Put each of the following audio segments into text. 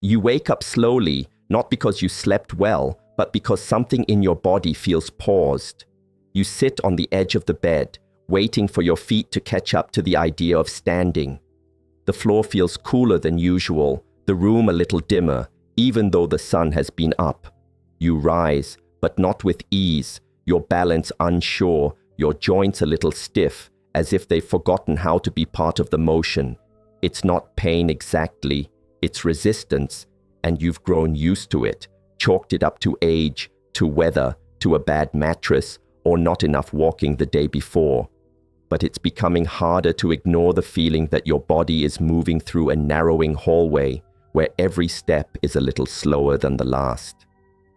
You wake up slowly, not because you slept well, but because something in your body feels paused. You sit on the edge of the bed, waiting for your feet to catch up to the idea of standing. The floor feels cooler than usual, the room a little dimmer, even though the sun has been up. You rise, but not with ease, your balance unsure, your joints a little stiff, as if they've forgotten how to be part of the motion. It's not pain exactly, it's resistance, and you've grown used to it, chalked it up to age, to weather, to a bad mattress, or not enough walking the day before. But it's becoming harder to ignore the feeling that your body is moving through a narrowing hallway where every step is a little slower than the last.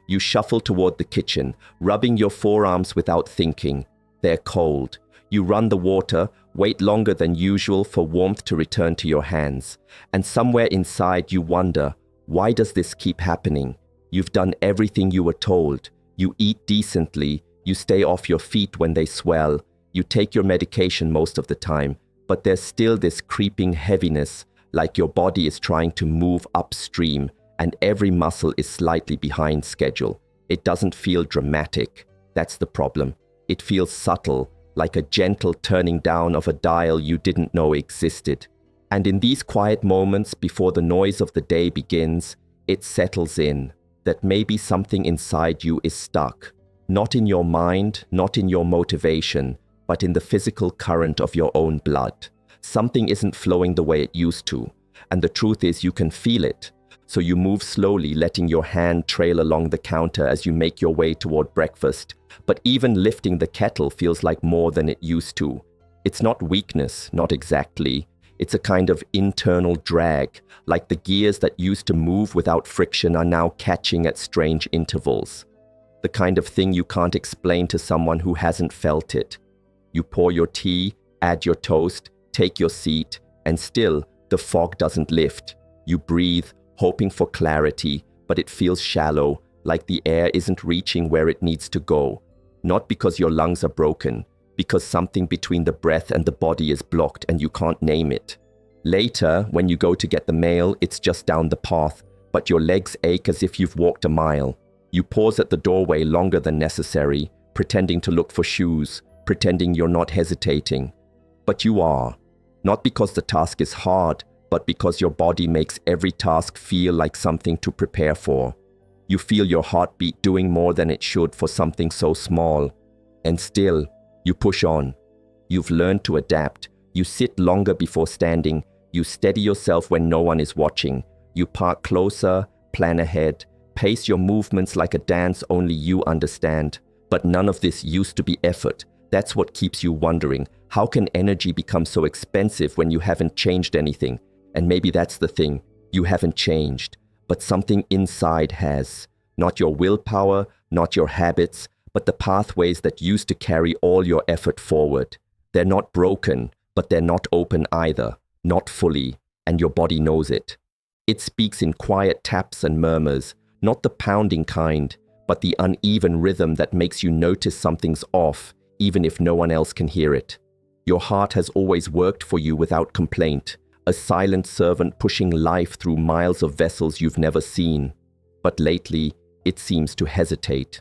You shuffle toward the kitchen, rubbing your forearms without thinking. They're cold. You run the water, wait longer than usual for warmth to return to your hands. And somewhere inside you wonder, why does this keep happening? You've done everything you were told. You eat decently. You stay off your feet when they swell. You take your medication most of the time. But there's still this creeping heaviness, like your body is trying to move upstream, and every muscle is slightly behind schedule. It doesn't feel dramatic. That's the problem. It feels subtle, like a gentle turning down of a dial you didn't know existed. And in these quiet moments before the noise of the day begins, it settles in that maybe something inside you is stuck. Not in your mind, not in your motivation, but in the physical current of your own blood. Something isn't flowing the way it used to, and the truth is you can feel it. So you move slowly, letting your hand trail along the counter as you make your way toward breakfast. But even lifting the kettle feels like more than it used to. It's not weakness, not exactly. It's a kind of internal drag, like the gears that used to move without friction are now catching at strange intervals. The kind of thing you can't explain to someone who hasn't felt it. You pour your tea, add your toast, take your seat, and still, the fog doesn't lift. You breathe, hoping for clarity, but it feels shallow, like the air isn't reaching where it needs to go. Not because your lungs are broken, because something between the breath and the body is blocked and you can't name it. Later, when you go to get the mail, it's just down the path, but your legs ache as if you've walked a mile. You pause at the doorway longer than necessary, pretending to look for shoes, pretending you're not hesitating. But you are. Not because the task is hard, but because your body makes every task feel like something to prepare for. You feel your heartbeat doing more than it should for something so small. And still, you push on. You've learned to adapt. You sit longer before standing. You steady yourself when no one is watching. You park closer, plan ahead, pace your movements like a dance only you understand. But none of this used to be effort. That's what keeps you wondering. How can energy become so expensive when you haven't changed anything? And maybe that's the thing. You haven't changed, but something inside has. Not your willpower, not your habits, but the pathways that used to carry all your effort forward. They're not broken, but they're not open either. Not fully, and your body knows it. It speaks in quiet taps and murmurs, not the pounding kind, but the uneven rhythm that makes you notice something's off, even if no one else can hear it. Your heart has always worked for you without complaint, a silent servant pushing life through miles of vessels you've never seen. But lately, it seems to hesitate.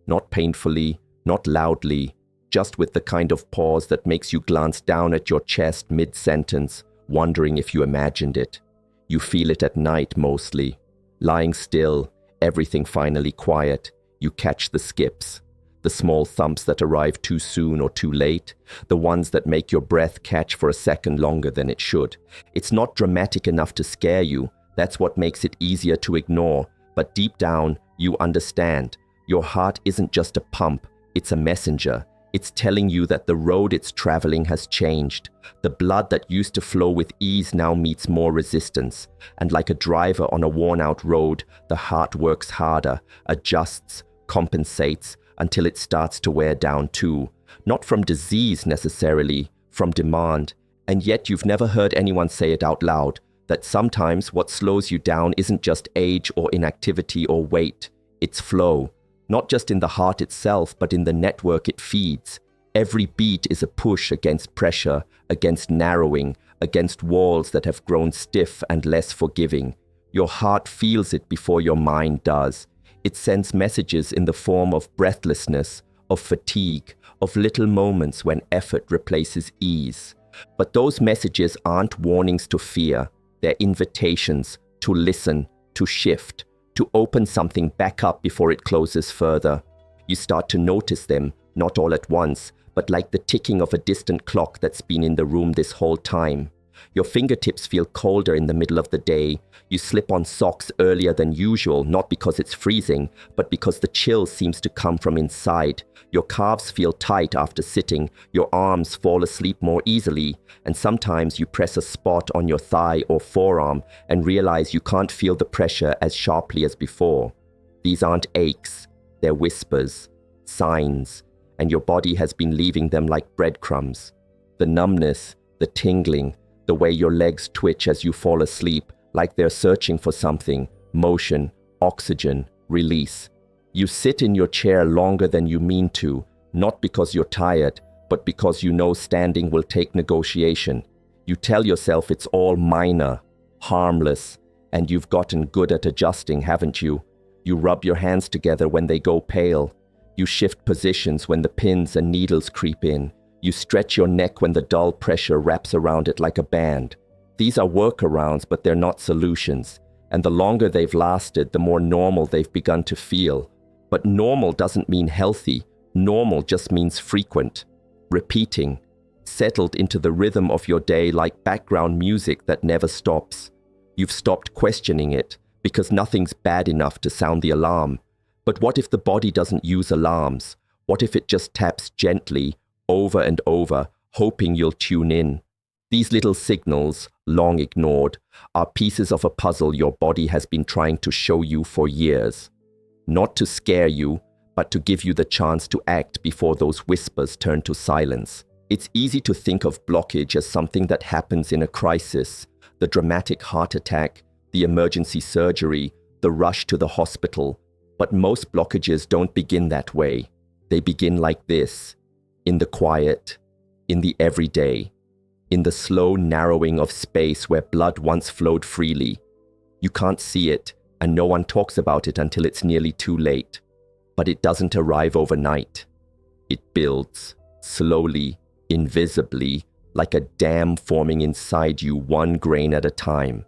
Not painfully, not loudly, just with the kind of pause that makes you glance down at your chest mid-sentence, wondering if you imagined it. You feel it at night mostly. Lying still, everything finally quiet, you catch the skips. The small thumps that arrive too soon or too late, the ones that make your breath catch for a second longer than it should. It's not dramatic enough to scare you, that's what makes it easier to ignore, but deep down, you understand. Your heart isn't just a pump, it's a messenger. It's telling you that the road it's traveling has changed. The blood that used to flow with ease now meets more resistance, and like a driver on a worn-out road, the heart works harder, adjusts, compensates, until it starts to wear down too. Not from disease necessarily, from demand. And yet you've never heard anyone say it out loud, that sometimes what slows you down isn't just age or inactivity or weight, it's flow. Not just in the heart itself, but in the network it feeds. Every beat is a push against pressure, against narrowing, against walls that have grown stiff and less forgiving. Your heart feels it before your mind does. It sends messages in the form of breathlessness, of fatigue, of little moments when effort replaces ease. But those messages aren't warnings to fear. They're invitations to listen, to shift, to open something back up before it closes further. You start to notice them, not all at once, but like the ticking of a distant clock that's been in the room this whole time. Your fingertips feel colder in the middle of the day. You slip on socks earlier than usual, not because it's freezing, but because the chill seems to come from inside. Your calves feel tight after sitting, your arms fall asleep more easily, and sometimes you press a spot on your thigh or forearm and realize you can't feel the pressure as sharply as before. These aren't aches, they're whispers, signs, and your body has been leaving them like breadcrumbs. The numbness, the tingling, the way your legs twitch as you fall asleep, like they're searching for something, motion, oxygen, release. You sit in your chair longer than you mean to, not because you're tired, but because you know standing will take negotiation. You tell yourself it's all minor, harmless, and you've gotten good at adjusting, haven't you? You rub your hands together when they go pale. You shift positions when the pins and needles creep in. You stretch your neck when the dull pressure wraps around it like a band. These are workarounds, but they're not solutions. And the longer they've lasted, the more normal they've begun to feel. But normal doesn't mean healthy. Normal just means frequent, repeating, settled into the rhythm of your day like background music that never stops. You've stopped questioning it because nothing's bad enough to sound the alarm. But what if the body doesn't use alarms? What if it just taps gently, over and over, hoping you'll tune in? These little signals, long ignored, are pieces of a puzzle your body has been trying to show you for years. Not to scare you, but to give you the chance to act before those whispers turn to silence. It's easy to think of blockage as something that happens in a crisis, the dramatic heart attack, the emergency surgery, the rush to the hospital. But most blockages don't begin that way. They begin like this, in the quiet, in the everyday, in the slow narrowing of space where blood once flowed freely. You can't see it, and no one talks about it until it's nearly too late. But it doesn't arrive overnight. It builds, slowly, invisibly, like a dam forming inside you, one grain at a time.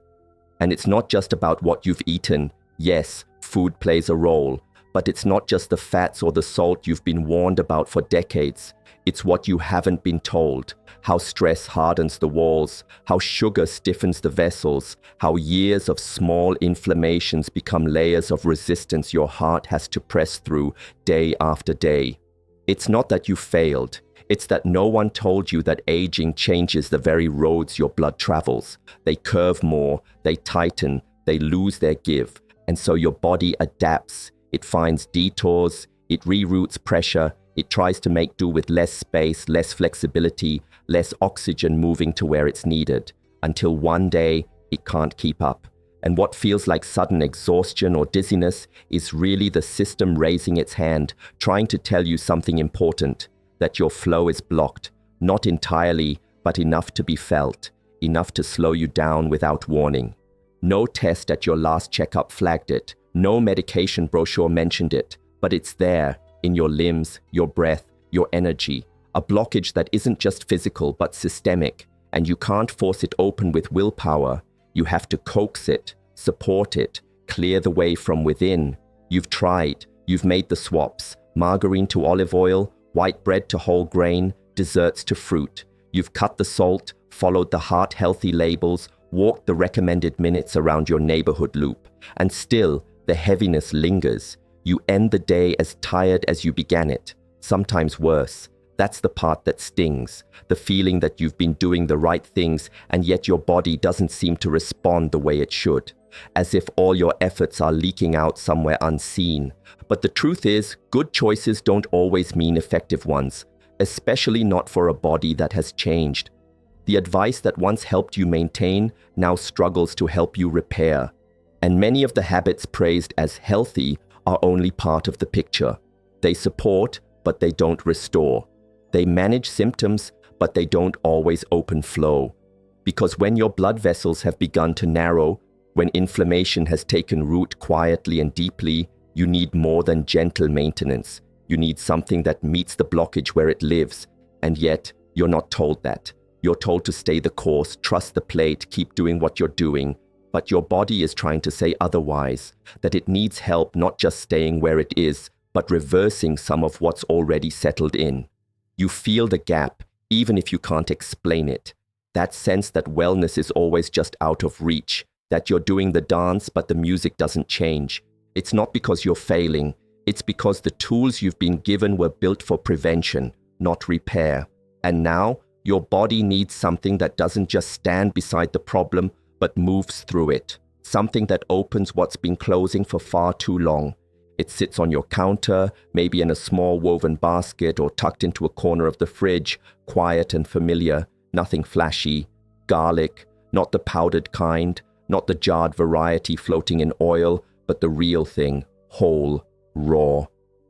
And it's not just about what you've eaten. Yes, food plays a role, but it's not just the fats or the salt you've been warned about for decades. It's what you haven't been told, how stress hardens the walls, how sugar stiffens the vessels, how years of small inflammations become layers of resistance your heart has to press through day after day. It's not that you failed. It's that no one told you that aging changes the very roads your blood travels. They curve more, they tighten, they lose their give. And so your body adapts. It finds detours, it reroutes pressure, it tries to make do with less space, less flexibility, less oxygen moving to where it's needed, until one day it can't keep up. And what feels like sudden exhaustion or dizziness is really the system raising its hand, trying to tell you something important, that your flow is blocked, not entirely, but enough to be felt, enough to slow you down without warning. No test at your last checkup flagged it. No medication brochure mentioned it, but it's there, in your limbs, your breath, your energy. A blockage that isn't just physical, but systemic, and you can't force it open with willpower. You have to coax it, support it, clear the way from within. You've tried, you've made the swaps, margarine to olive oil, white bread to whole grain, desserts to fruit. You've cut the salt, followed the heart-healthy labels, walked the recommended minutes around your neighborhood loop, and still, the heaviness lingers. You end the day as tired as you began it, sometimes worse. That's the part that stings, the feeling that you've been doing the right things and yet your body doesn't seem to respond the way it should, as if all your efforts are leaking out somewhere unseen. But the truth is, good choices don't always mean effective ones, especially not for a body that has changed. The advice that once helped you maintain now struggles to help you repair. And many of the habits praised as healthy are only part of the picture. They support, but they don't restore. They manage symptoms, but they don't always open flow. Because when your blood vessels have begun to narrow, When inflammation has taken root quietly and deeply, you need more than gentle maintenance. You need something that meets the blockage where it lives. And yet, you're not told that. You're told to stay the course, trust the plate, keep doing what you're doing. But your body is trying to say otherwise, that it needs help not just staying where it is, but reversing some of what's already settled in. You feel the gap, even if you can't explain it. That sense that wellness is always just out of reach, that you're doing the dance but the music doesn't change. It's not because you're failing, it's because the tools you've been given were built for prevention, not repair. And now, your body needs something that doesn't just stand beside the problem, but moves through it. Something that opens what's been closing for far too long. It sits on your counter, maybe in a small woven basket or tucked into a corner of the fridge, quiet and familiar, nothing flashy. Garlic, not the powdered kind, not the jarred variety floating in oil, but the real thing, whole, raw,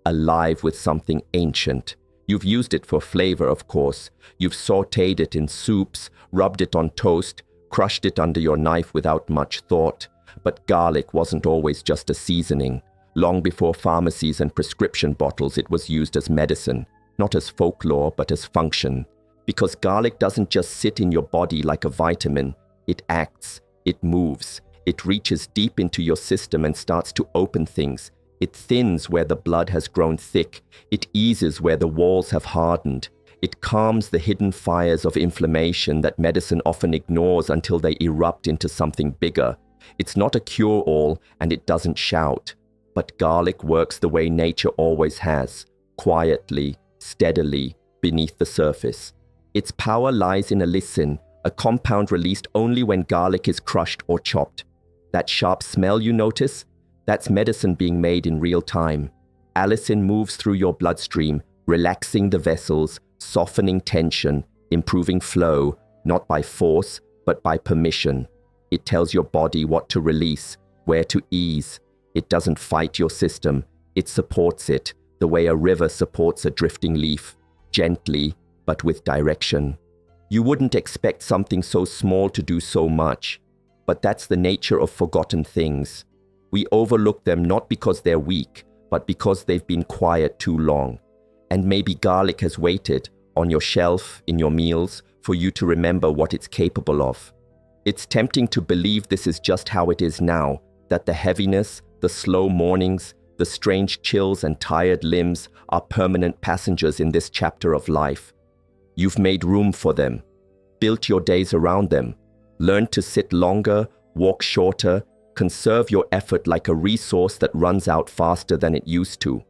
alive with something ancient. You've used it for flavor, of course. You've sautéed it in soups, rubbed it on toast, crushed it under your knife without much thought. But garlic wasn't always just a seasoning. Long before pharmacies and prescription bottles, it was used as medicine, not as folklore, but as function. Because garlic doesn't just sit in your body like a vitamin. It acts, it moves, it reaches deep into your system and starts to open things. It thins where the blood has grown thick. It eases where the walls have hardened. It calms the hidden fires of inflammation that medicine often ignores until they erupt into something bigger. It's not a cure-all, and it doesn't shout. But garlic works the way nature always has, quietly, steadily, beneath the surface. Its power lies in allicin, a compound released only when garlic is crushed or chopped. That sharp smell you notice? That's medicine being made in real time. Allicin moves through your bloodstream, relaxing the vessels, softening tension, improving flow, not by force, but by permission. It tells your body what to release, where to ease. It doesn't fight your system, it supports it, the way a river supports a drifting leaf, gently, but with direction. You wouldn't expect something so small to do so much, but that's the nature of forgotten things. We overlook them not because they're weak, but because they've been quiet too long. And maybe garlic has waited, on your shelf, in your meals, for you to remember what it's capable of. It's tempting to believe this is just how it is now, that the heaviness, the slow mornings, the strange chills and tired limbs are permanent passengers in this chapter of life. You've made room for them, built your days around them, learned to sit longer, walk shorter, conserve your effort like a resource that runs out faster than it used to.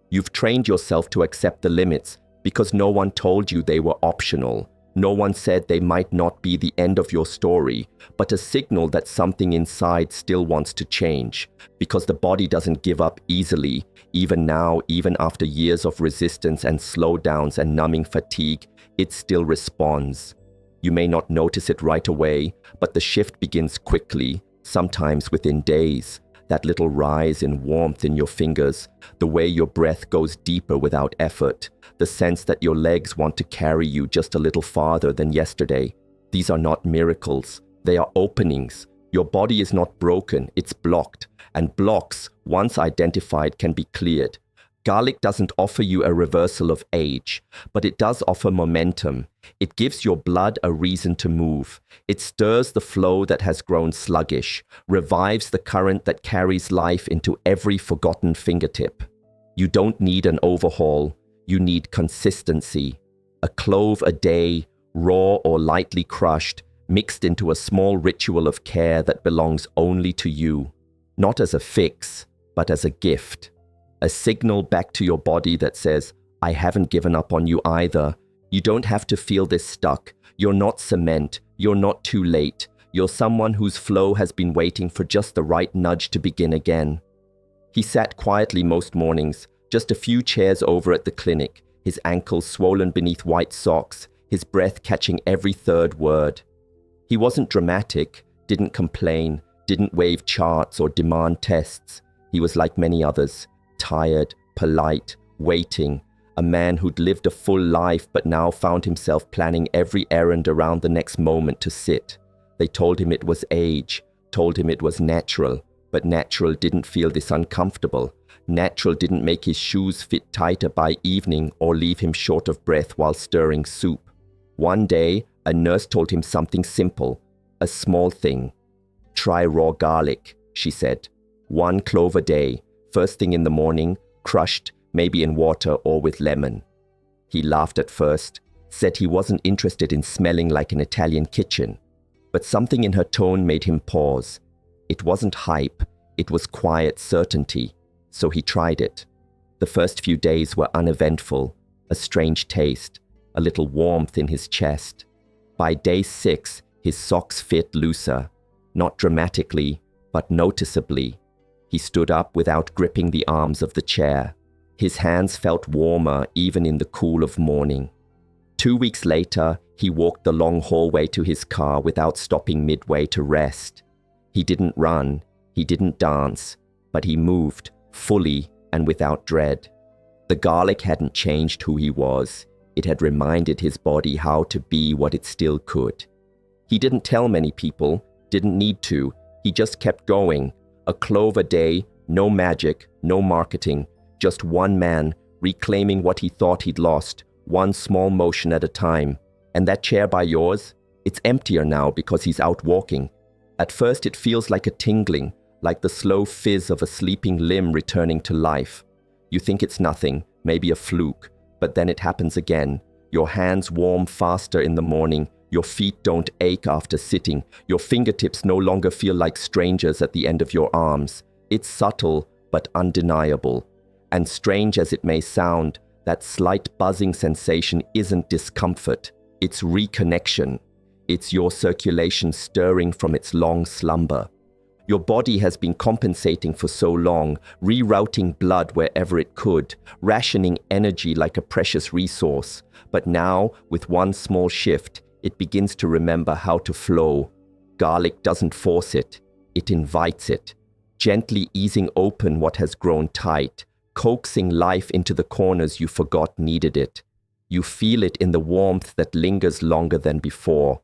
You've trained yourself to accept the limits because no one told you they were optional. No one said they might not be the end of your story, but a signal that something inside still wants to change, because the body doesn't give up easily. Even now, even after years of resistance and slowdowns and numbing fatigue, it still responds. You may not notice it right away, but the shift begins quickly, sometimes within days. That little rise in warmth in your fingers, the way your breath goes deeper without effort, the sense that your legs want to carry you just a little farther than yesterday. These are not miracles, they are openings. Your body is not broken, it's blocked, and blocks, once identified, can be cleared. Garlic doesn't offer you a reversal of age, but it does offer momentum. It gives your blood a reason to move. It stirs the flow that has grown sluggish, revives the current that carries life into every forgotten fingertip. You don't need an overhaul, you need consistency. A clove a day, raw or lightly crushed, mixed into a small ritual of care that belongs only to you. Not as a fix, but as a gift. A signal back to your body that says, I haven't given up on you either. You don't have to feel this stuck. You're not cement. You're not too late. You're someone whose flow has been waiting for just the right nudge to begin again. He sat quietly most mornings, just a few chairs over at the clinic, his ankles swollen beneath white socks, his breath catching every third word. He wasn't dramatic, didn't complain, didn't wave charts or demand tests. He was like many others. Tired, polite, waiting, a man who'd lived a full life but now found himself planning every errand around the next moment to sit. They told him it was age, told him it was natural, but natural didn't feel this uncomfortable. Natural didn't make his shoes fit tighter by evening or leave him short of breath while stirring soup. One day, a nurse told him something simple, a small thing. "Try raw garlic," she said. "1 clove a day, first thing in the morning, crushed, maybe in water or with lemon." He laughed at first, said he wasn't interested in smelling like an Italian kitchen. But something in her tone made him pause. It wasn't hype, it was quiet certainty. So he tried it. The first few days were uneventful, a strange taste, a little warmth in his chest. By day 6, his socks fit looser, not dramatically, but noticeably. He stood up without gripping the arms of the chair. His hands felt warmer even in the cool of morning. 2 weeks later, he walked the long hallway to his car without stopping midway to rest. He didn't run, he didn't dance, but he moved, fully and without dread. The garlic hadn't changed who he was. It had reminded his body how to be what it still could. He didn't tell many people, didn't need to. He just kept going. A clove a day, no magic, no marketing. Just one man, reclaiming what he thought he'd lost, one small motion at a time. And that chair by yours? It's emptier now because he's out walking. At first it feels like a tingling, like the slow fizz of a sleeping limb returning to life. You think it's nothing, maybe a fluke, but then it happens again. Your hands warm faster in the morning, your feet don't ache after sitting, your fingertips no longer feel like strangers at the end of your arms. It's subtle, but undeniable. And strange as it may sound, that slight buzzing sensation isn't discomfort, it's reconnection. It's your circulation stirring from its long slumber. Your body has been compensating for so long, rerouting blood wherever it could, rationing energy like a precious resource. But now, with one small shift, it begins to remember how to flow. Garlic doesn't force it, it invites it, gently easing open what has grown tight, coaxing life into the corners you forgot needed it. You feel it in the warmth that lingers longer than before.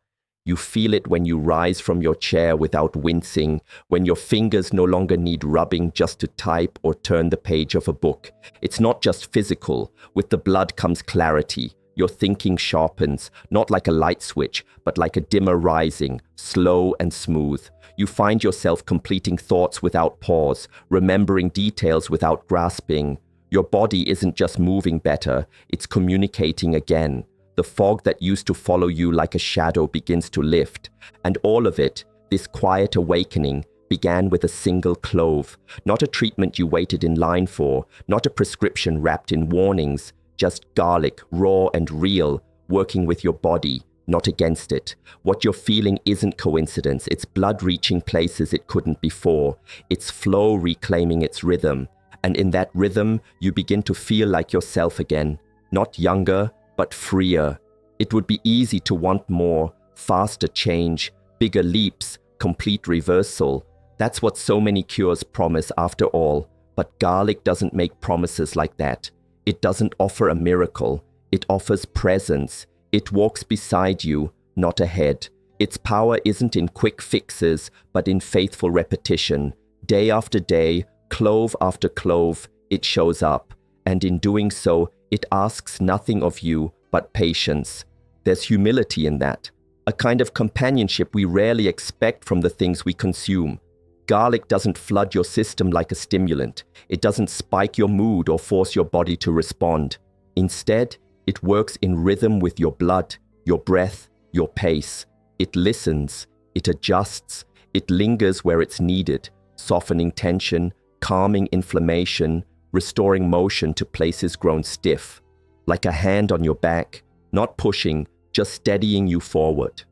You feel it when you rise from your chair without wincing, when your fingers no longer need rubbing just to type or turn the page of a book. It's not just physical. With the blood comes clarity. Your thinking sharpens, not like a light switch, but like a dimmer rising, slow and smooth. You find yourself completing thoughts without pause, remembering details without grasping. Your body isn't just moving better, it's communicating again. The fog that used to follow you like a shadow begins to lift. And all of it, this quiet awakening, began with a single clove. Not a treatment you waited in line for, not a prescription wrapped in warnings, just garlic, raw and real, working with your body, not against it. What you're feeling isn't coincidence. It's blood reaching places it couldn't before. It's flow reclaiming its rhythm. And in that rhythm, you begin to feel like yourself again. Not younger, but freer. It would be easy to want more, faster change, bigger leaps, complete reversal. That's what so many cures promise after all. But garlic doesn't make promises like that. It doesn't offer a miracle. It offers presence. It walks beside you, not ahead. Its power isn't in quick fixes, but in faithful repetition. Day after day, clove after clove, it shows up. And in doing so, it asks nothing of you but patience. There's humility in that, a kind of companionship we rarely expect from the things we consume. Garlic doesn't flood your system like a stimulant. It doesn't spike your mood or force your body to respond. Instead, it works in rhythm with your blood, your breath, your pace. It listens, it adjusts, it lingers where it's needed, softening tension, calming inflammation, restoring motion to places grown stiff. Like a hand on your back, not pushing, just steadying you forward.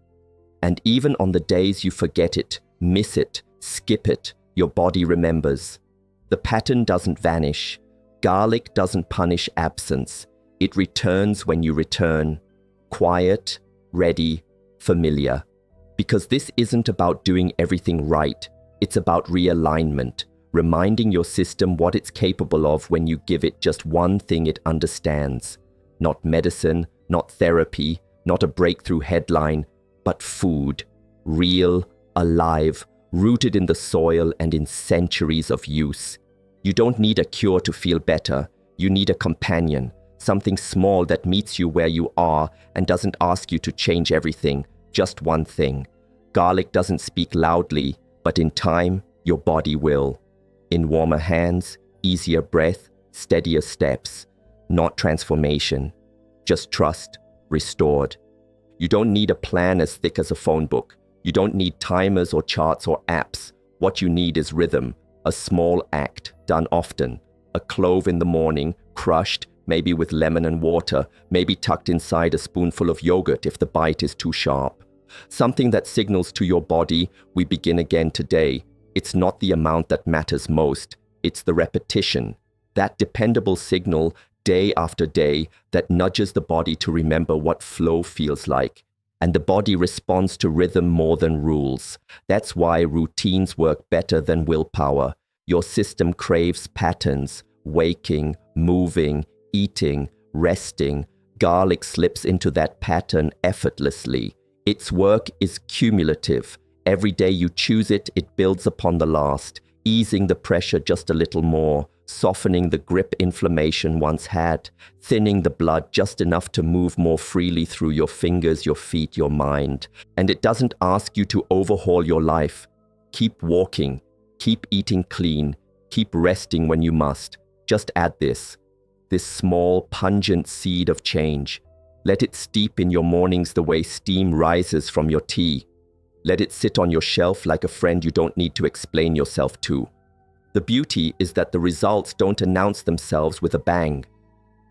And even on the days you forget it, miss it, skip it, your body remembers. The pattern doesn't vanish. Garlic doesn't punish absence. It returns when you return. Quiet, ready, familiar. Because this isn't about doing everything right. It's about realignment, reminding your system what it's capable of when you give it just one thing it understands. Not medicine, not therapy, not a breakthrough headline, but food. Real, alive, rooted in the soil and in centuries of use. You don't need a cure to feel better. You need a companion, something small that meets you where you are and doesn't ask you to change everything, just one thing. Garlic doesn't speak loudly, but in time, your body will. In warmer hands, easier breath, steadier steps. Not transformation, just trust, restored. You don't need a plan as thick as a phone book. You don't need timers or charts or apps. What you need is rhythm, a small act done often. A clove in the morning, crushed, maybe with lemon and water, maybe tucked inside a spoonful of yogurt if the bite is too sharp. Something that signals to your body, we begin again today. It's not the amount that matters most, it's the repetition. That dependable signal, day after day, that nudges the body to remember what flow feels like. And the body responds to rhythm more than rules. That's why routines work better than willpower. Your system craves patterns, waking, moving, eating, resting. Garlic slips into that pattern effortlessly. Its work is cumulative. Every day you choose it, it builds upon the last, easing the pressure just a little more, softening the grip inflammation once had, thinning the blood just enough to move more freely through your fingers, your feet, your mind. And it doesn't ask you to overhaul your life. Keep walking, keep eating clean, keep resting when you must. Just add this small, pungent seed of change. Let it steep in your mornings the way steam rises from your tea. Let it sit on your shelf like a friend you don't need to explain yourself to. The beauty is that the results don't announce themselves with a bang.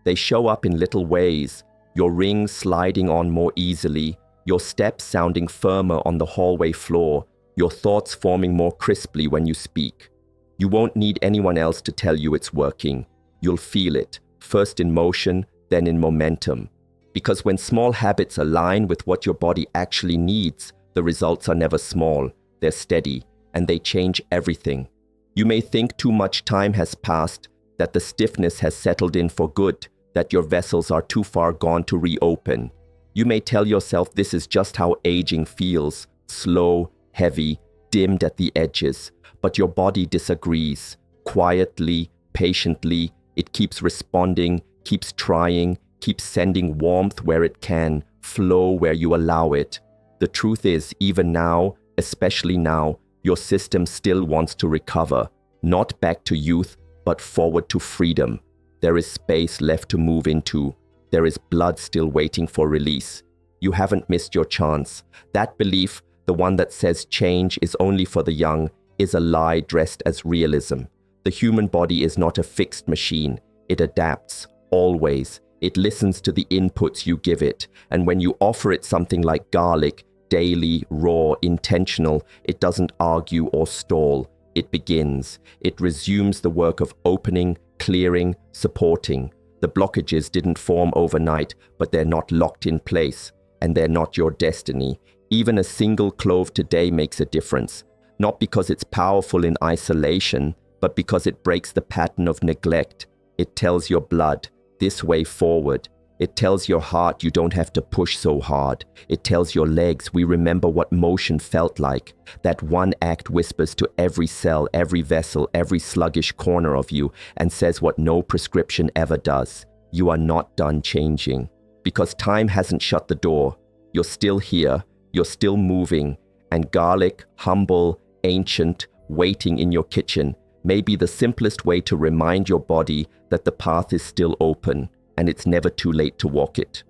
They show up in little ways, your rings sliding on more easily, your steps sounding firmer on the hallway floor, your thoughts forming more crisply when you speak. You won't need anyone else to tell you it's working. You'll feel it, first in motion, then in momentum. Because when small habits align with what your body actually needs, the results are never small, they're steady, and they change everything. You may think too much time has passed, that the stiffness has settled in for good, that your vessels are too far gone to reopen. You may tell yourself this is just how aging feels, slow, heavy, dimmed at the edges, but your body disagrees. Quietly, patiently, it keeps responding, keeps trying, keeps sending warmth where it can, flow where you allow it. The truth is, even now, especially now, your system still wants to recover, not back to youth, but forward to freedom. There is space left to move into. There is blood still waiting for release. You haven't missed your chance. That belief, the one that says change is only for the young, is a lie dressed as realism. The human body is not a fixed machine. It adapts, always. It listens to the inputs you give it. And when you offer it something like garlic, daily, raw, intentional, it doesn't argue or stall. It begins. It resumes the work of opening, clearing, supporting. The blockages didn't form overnight, but they're not locked in place, and they're not your destiny. Even a single clove today makes a difference, not because it's powerful in isolation, but because it breaks the pattern of neglect. It tells your blood, this way forward. It tells your heart you don't have to push so hard. It tells your legs we remember what motion felt like. That one act whispers to every cell, every vessel, every sluggish corner of you and says what no prescription ever does. You are not done changing. Because time hasn't shut the door. You're still here. You're still moving. And garlic, humble, ancient, waiting in your kitchen may be the simplest way to remind your body that the path is still open. And it's never too late to walk it.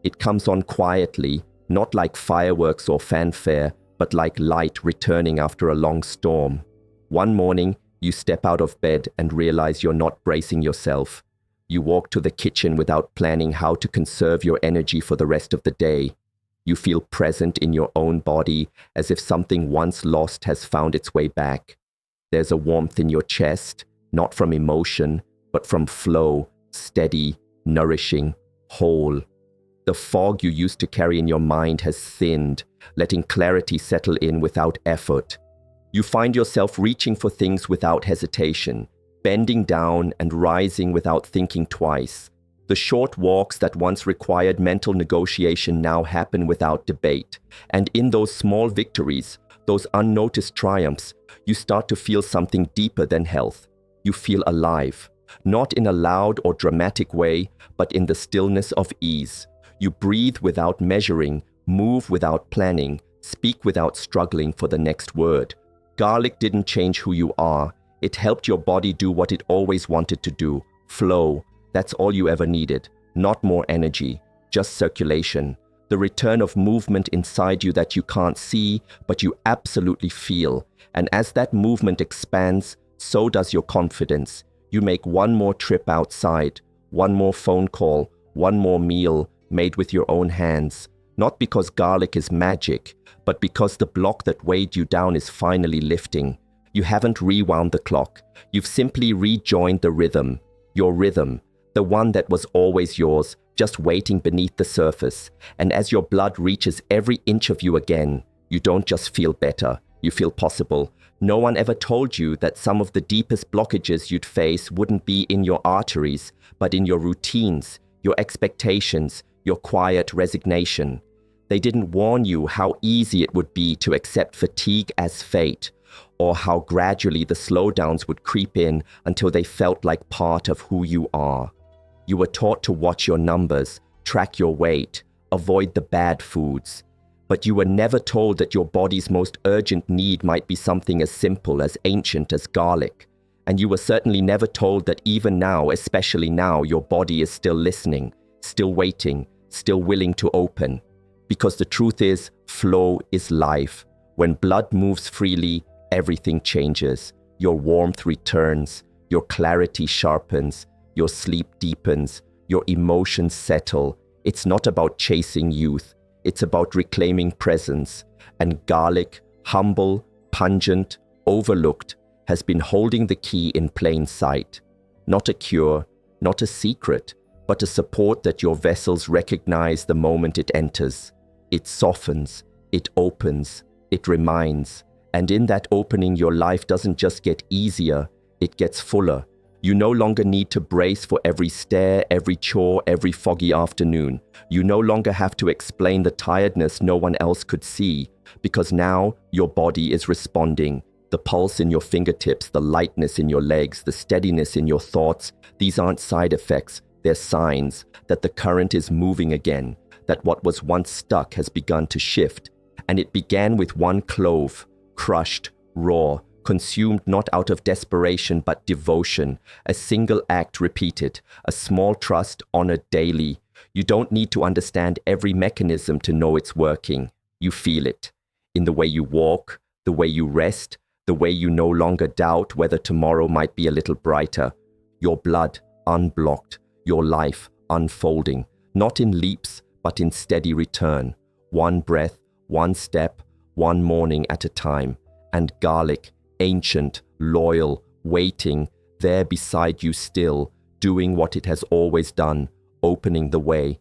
It comes on quietly, not like fireworks or fanfare, but like light returning after a long storm. One morning, you step out of bed and realize you're not bracing yourself. You walk to the kitchen without planning how to conserve your energy for the rest of the day. You feel present in your own body, as if something once lost has found its way back. There's a warmth in your chest, not from emotion, but from flow, steady, nourishing, whole. The fog you used to carry in your mind has thinned, letting clarity settle in without effort. You find yourself reaching for things without hesitation, bending down and rising without thinking twice. The short walks that once required mental negotiation now happen without debate. And in those small victories, those unnoticed triumphs, you start to feel something deeper than health. You feel alive, not in a loud or dramatic way, but in the stillness of ease. You breathe without measuring, move without planning, speak without struggling for the next word. Garlic didn't change who you are. It helped your body do what it always wanted to do. Flow. That's all you ever needed. Not more energy, just circulation. The return of movement inside you that you can't see, but you absolutely feel. And as that movement expands, so does your confidence. You make one more trip outside, one more phone call, one more meal made with your own hands. Not because garlic is magic, but because the block that weighed you down is finally lifting. You haven't rewound the clock. You've simply rejoined the rhythm. Your rhythm, the one that was always yours, just waiting beneath the surface. And as your blood reaches every inch of you again, you don't just feel better, you feel possible. No one ever told you that some of the deepest blockages you'd face wouldn't be in your arteries, but in your routines, your expectations, your quiet resignation. They didn't warn you how easy it would be to accept fatigue as fate, or how gradually the slowdowns would creep in until they felt like part of who you are. You were taught to watch your numbers, track your weight, avoid the bad foods. But you were never told that your body's most urgent need might be something as simple, as ancient as garlic. And you were certainly never told that even now, especially now, your body is still listening, still waiting, still willing to open. Because the truth is, flow is life. When blood moves freely, everything changes. Your warmth returns, your clarity sharpens, your sleep deepens, your emotions settle. It's not about chasing youth. It's about reclaiming presence. And garlic, humble, pungent, overlooked, has been holding the key in plain sight. Not a cure, not a secret, but a support that your vessels recognize the moment it enters. It softens, it opens, it reminds. And in that opening, your life doesn't just get easier, it gets fuller. You no longer need to brace for every stare, every chore, every foggy afternoon. You no longer have to explain the tiredness no one else could see, because now your body is responding. The pulse in your fingertips, the lightness in your legs, the steadiness in your thoughts, these aren't side effects, they're signs that the current is moving again, that what was once stuck has begun to shift. And it began with one clove, crushed, raw, consumed not out of desperation but devotion, a single act repeated, a small trust honored daily. You don't need to understand every mechanism to know it's working. You feel it. In the way you walk, the way you rest, the way you no longer doubt whether tomorrow might be a little brighter. Your blood unblocked, your life unfolding, not in leaps but in steady return. One breath, one step, one morning at a time. And garlic, ancient, loyal, waiting, there beside you still, doing what it has always done, opening the way,